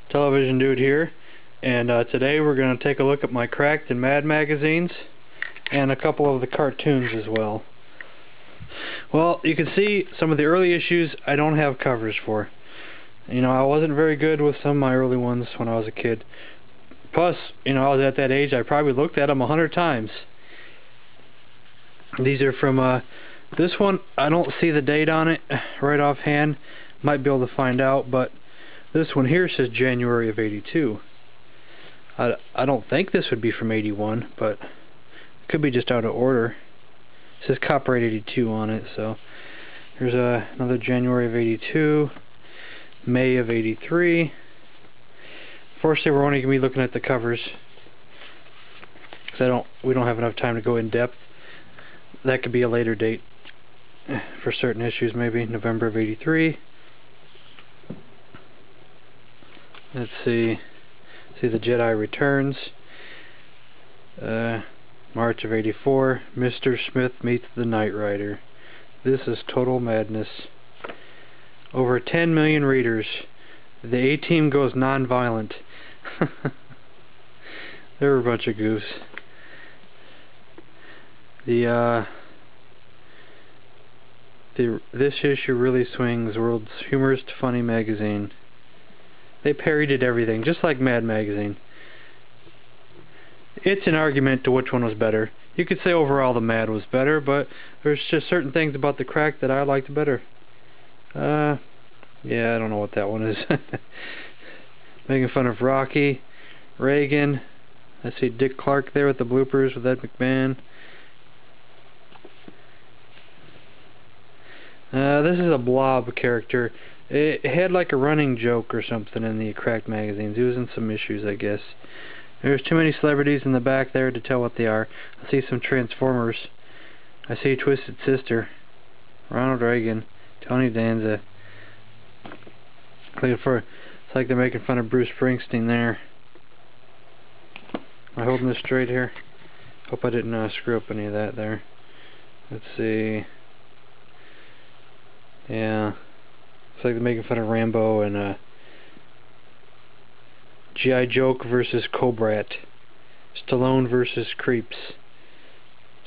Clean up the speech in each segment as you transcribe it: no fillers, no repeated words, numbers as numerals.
Television Dude here, and today we're going to take a look at my Cracked and Mad magazines and a couple of the cartoons as well. Well, you can see some of the early issues I don't have covers for. You know, I wasn't very good with some of my early ones when I was a kid. Plus, you know, I was at that age I probably looked at them 100 times. These are from this one. I don't see the date on it right offhand. Might be able to find out, but this one here says January of '82. I don't think this would be from '81, but it could be just out of order. It says copyright '82 on it, so here's another January of '82, May of '83. Fortunately, we're only going to be looking at the covers because we don't have enough time to go in depth. That could be a later date for certain issues, maybe November of '83. Let's see the Jedi Returns, March of '84, Mr. Smith Meets the Knight Rider. This is total madness. Over 10 million readers. The A-Team goes non-violent. They're a bunch of goofs. This issue really swings, world's humorous funny magazine. They parodied everything, just like Mad Magazine. It's an argument to which one was better. You could say overall the Mad was better, but there's just certain things about the Crack that I liked better. Yeah, I don't know what that one is. Making fun of Rocky, Reagan. I see Dick Clark there with the bloopers with Ed McMahon. This is a Blob character. It had like a running joke or something in the Cracked magazines. It was in some issues, I guess. There's too many celebrities in the back there to tell what they are. I see some Transformers. I see Twisted Sister, Ronald Reagan, Tony Danza. It's like they're making fun of Bruce Springsteen there. Am I holding this straight here? Hope I didn't screw up any of that there. Let's see. Yeah. It's like they're making fun of Rambo and G.I. Joke versus Cobrat, Stallone versus Creeps,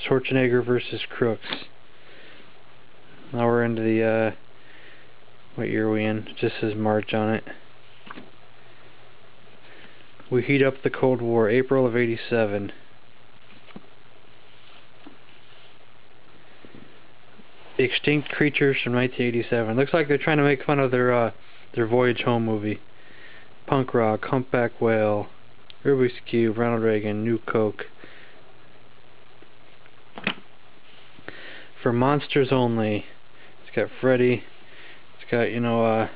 Schwarzenegger versus Crooks. Now we're into the what year are we in? It just says March on it. We heat up the Cold War, April of '87. Extinct Creatures from 1987. Looks like they're trying to make fun of their Voyage Home movie. Punk Rock, Humpback Whale, Rubik's Cube, Ronald Reagan, New Coke. For Monsters Only. It's got Freddy. It's got, you know,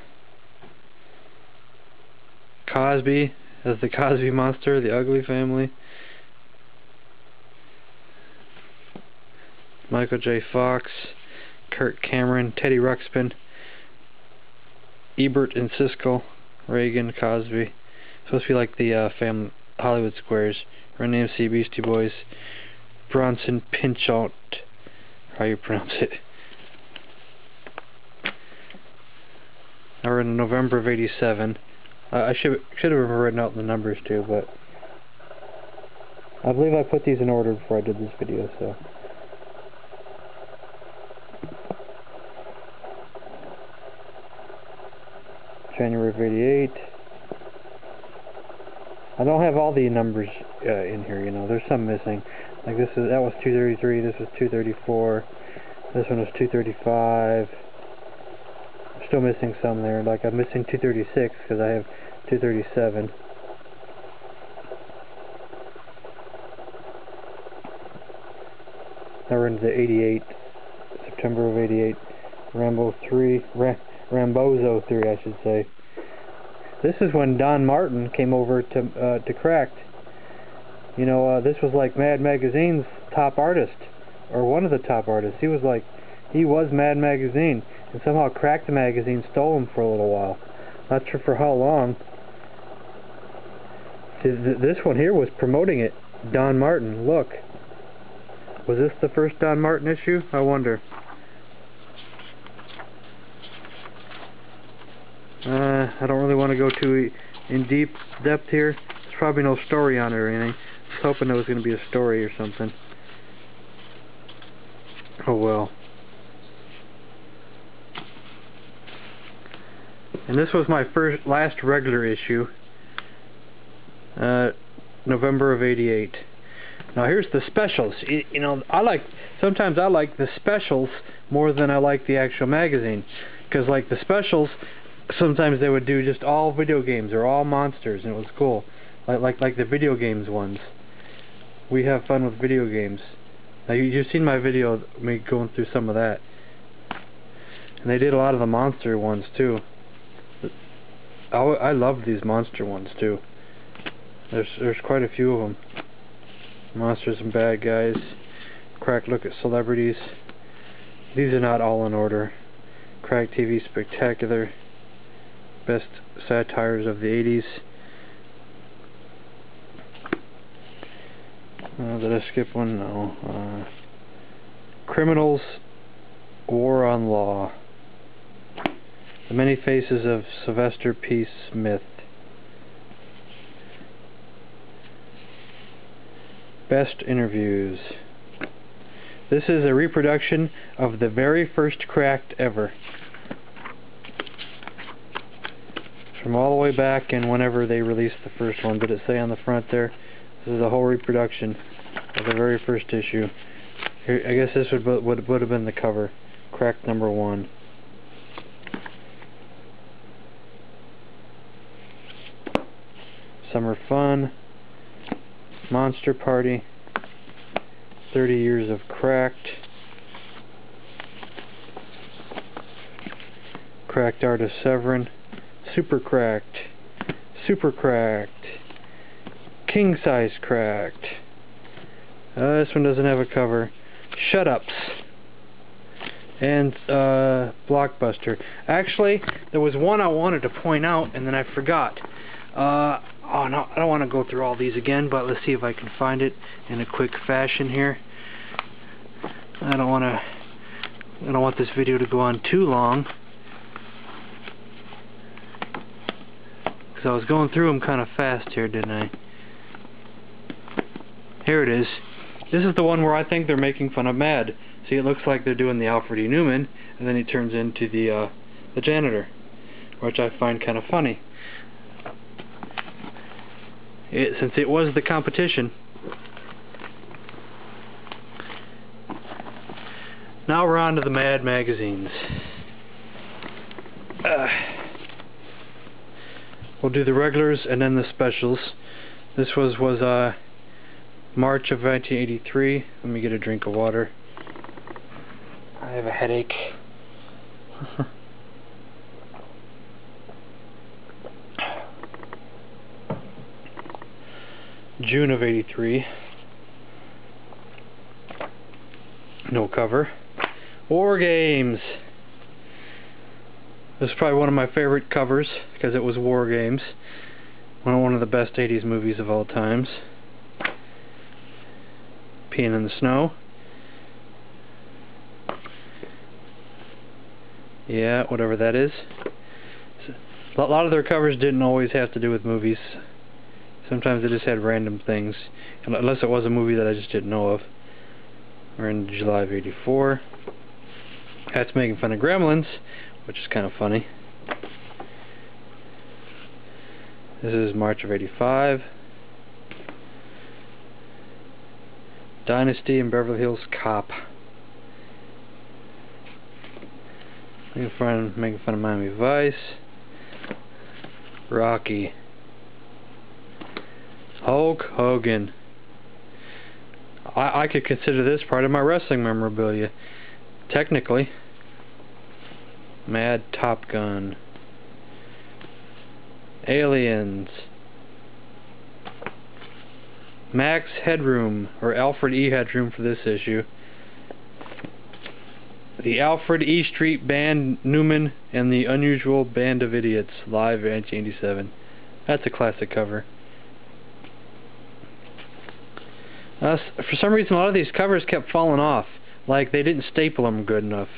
Cosby as the Cosby Monster, the Ugly Family. Michael J. Fox, Kirk Cameron, Teddy Ruxpin, Ebert and Siskel, Reagan, Cosby. Supposed to be like the Hollywood Squares. Run DMC, Beastie Boys, Bronson Pinchot, how you pronounce it. Now we're in November of '87. I should have written out the numbers too, but I believe I put these in order before I did this video, so. January of '88. I don't have all the numbers in here, you know. There's some missing. Like that was 233. This was 234. This one was 235. I'm still missing some there. Like I'm missing 236 because I have 237. Now we're into the '88. September of '88. Rambozo 3, I should say. This is when Don Martin came over to Cracked. You know, this was like Mad Magazine's top artist, or one of the top artists. He was Mad Magazine, and somehow Cracked Magazine stole him for a little while. Not sure for how long. This one here was promoting it. Don Martin, look. Was this the first Don Martin issue? I wonder. I don't really want to go too in deep depth here. There's probably no story on it or anything. I was hoping there was going to be a story or something. Oh well. And this was my last regular issue. November of '88. Now here's the specials. You know, sometimes I like the specials more than I like the actual magazine, because like the specials, sometimes they would do just all video games or all monsters, and it was cool. Like the video games ones. We have fun with video games. Now you've seen my video, me going through some of that, and they did a lot of the monster ones too. I love these monster ones too. There's quite a few of them. Monsters and bad guys. Crack look at celebrities. These are not all in order. Crack TV Spectacular. Best satires of the 80s. Did I skip one? No. Criminals. War on Law. The Many Faces of Sylvester P. Smith. Best Interviews. This is a reproduction of the very first Cracked ever. From all the way back and whenever they released the first one. Did it say on the front there? This is a whole reproduction of the very first issue. Here, I guess this would have been the cover. Cracked number 1. Summer Fun. Monster Party, 30 Years of Cracked, Cracked Art of Severin, Super Cracked, Super Cracked, King Size Cracked. This one doesn't have a cover. Shut Ups and Blockbuster. Actually, there was one I wanted to point out and then I forgot. Oh no, I don't want to go through all these again, but let's see if I can find it in a quick fashion here. I don't want this video to go on too long, because I was going through them kind of fast here, didn't I? Here it is. This is the one where I think they're making fun of Mad. See, it looks like they're doing the Alfred E. Newman, and then he turns into the janitor, which I find kind of funny. Since it was the competition. Now we're on to the Mad magazines. We'll do the regulars and then the specials. This was March of 1983. Let me get a drink of water. I have a headache. June of '83. No cover. War Games. This is probably one of my favorite covers because it was War Games. One of the best '80s movies of all times. Peeing in the Snow. Yeah, whatever that is. A lot of their covers didn't always have to do with movies. Sometimes they just had random things, unless it was a movie that I just didn't know of. We're in July of '84. That's making fun of Gremlins, which is kind of funny. This is March of '85. Dynasty and Beverly Hills Cop. Making fun of Miami Vice. Rocky. Hulk Hogan. I could consider this part of my wrestling memorabilia. Technically. Mad Top Gun. Aliens. Max Headroom, or Alfred E. Headroom for this issue. The Alfred E. Street Band Newman and the Unusual Band of Idiots, live 1987. That's a classic cover. For some reason, a lot of these covers kept falling off. Like, they didn't staple them good enough.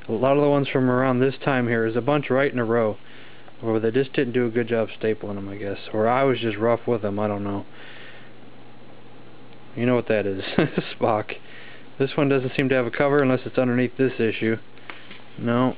A lot of the ones from around this time here is a bunch right in a row. Or they just didn't do a good job stapling them, I guess. Or I was just rough with them, I don't know. You know what that is. Spock. This one doesn't seem to have a cover unless it's underneath this issue. No.